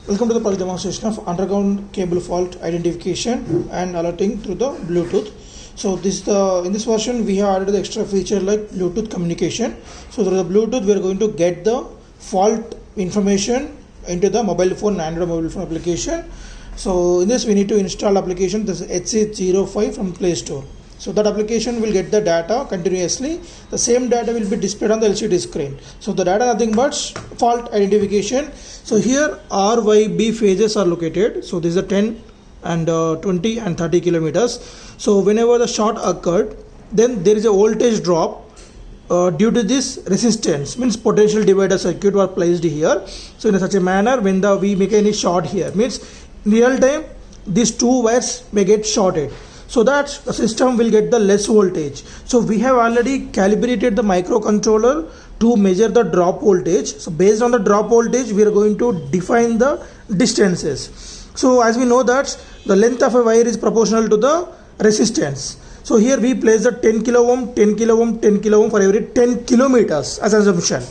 Welcome to the project demonstration of underground cable fault identification and alerting through the Bluetooth. So in this version we have added the extra feature like Bluetooth communication. So through the Bluetooth we are going to get the fault information into the mobile phone, Android mobile phone application. So in this we need to install application, this HC05 from Play Store. So that application will get the data continuously. The same data will be displayed on the LCD screen. So the data nothing but fault identification. So here R, Y, B phases are located. So this is a 10 and 20 and 30 kilometers. So whenever the short occurred, then there is a voltage drop due to this resistance, means potential divider circuit was placed here. So in such a manner, when we make any short here, means in real time these two wires may get shorted, so that the system will get the less voltage. So we have already calibrated the microcontroller to measure the drop voltage. So based on the drop voltage we are going to define the distances. So as we know that the length of a wire is proportional to the resistance. So here we place the 10 kilo ohm, 10 kilo ohm, 10 kilo ohm for every 10 kilometers as an assumption.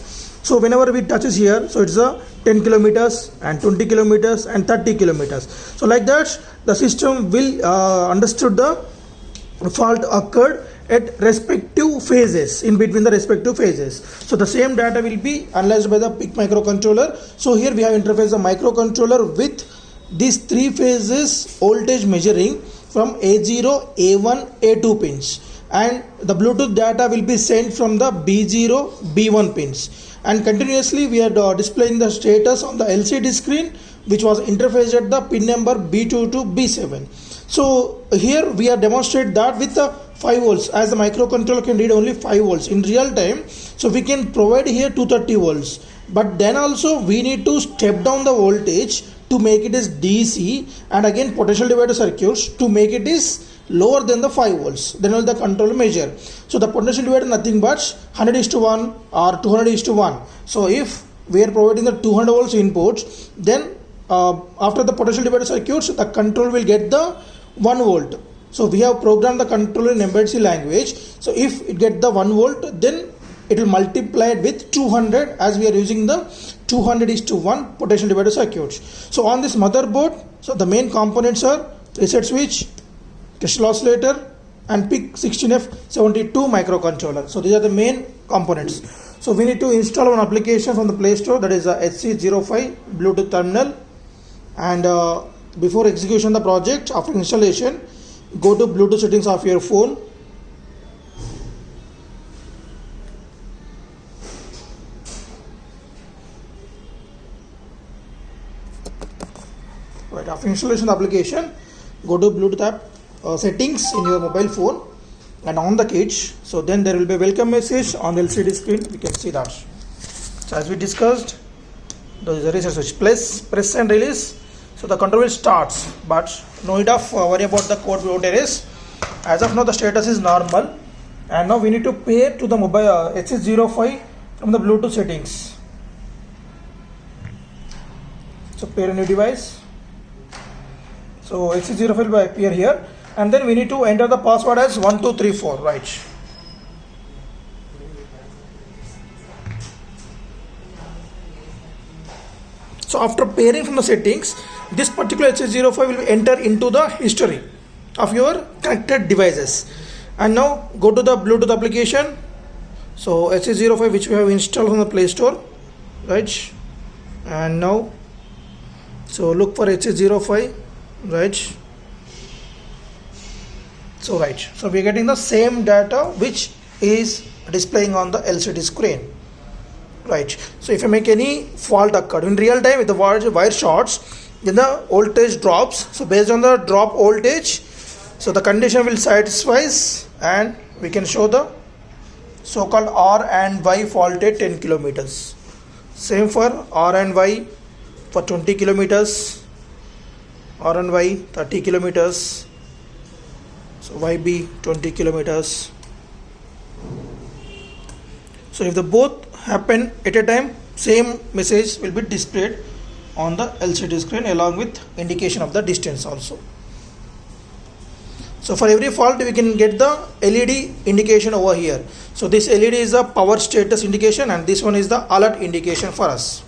So whenever we touches here, so it's a 10 kilometers and 20 kilometers and 30 kilometers. So like that the system will understood the fault occurred at respective phases, in between the respective phases. So the same data will be analyzed by the PIC microcontroller. So here we have interface the microcontroller with these three phases voltage measuring from A0, A1, A2 pins, and the Bluetooth data will be sent from the B0, B1 pins, and continuously we are displaying the status on the LCD screen which was interfaced at the pin number B2 to B7. So here we are demonstrate that with the 5 volts, as the microcontroller can read only 5 volts in real time. So we can provide here 230 volts, but then also we need to step down the voltage to make it as DC, and again potential divider circuits to make it is lower than the 5 volts, then will the control measure. So the potential divider nothing but 100:1 or 200:1. So if we are providing the 200 volts input, then after the potential divider circuits the control will get the 1 volt. So we have programmed the controller in embedded C language. So if it get the 1 volt, then it will multiply it with 200, as we are using the 200:1 potential divider circuits. So on this motherboard, so the main components are reset switch, crystal oscillator, and PIC 16F72 microcontroller. So these are the main components. So we need to install one application from the Play Store, that is a HC05 Bluetooth terminal. And before execution of the project, after installation, go to Bluetooth settings of your phone. Right, after installation of the application, go to Bluetooth app settings in your mobile phone and on the cage. So then there will be a welcome message on the LCD screen. We can see that. So as we discussed, there is a reset switch. Press and release. So the control will start, but no need of worry about the code won't erase. As of now the status is normal, and now we need to pair to the mobile HC05 from the Bluetooth settings. So pair a new device. So HC05 will appear here, and then we need to enter the password as 1234, right? So after pairing from the settings, this particular HC05 will enter into the history of your connected devices. And now go to the Bluetooth application. So HC05 which we have installed from the Play Store, right? And now, so look for HC05, right? So right, so we are getting the same data which is displaying on the LCD screen, right? So if you make any fault occurred in real time with the wire shorts, then the voltage drops. So based on the drop voltage, so the condition will satisfies, and we can show the so-called R and Y fault at 10 kilometers. Same for R and Y for 20 kilometers, R and Y 30 kilometers, so YB 20 kilometers. So if the both happen at a time, same message will be displayed on the LCD screen along with indication of the distance also. So for every fault we can get the LED indication over here. So this LED is the power status indication, and this one is the alert indication for us.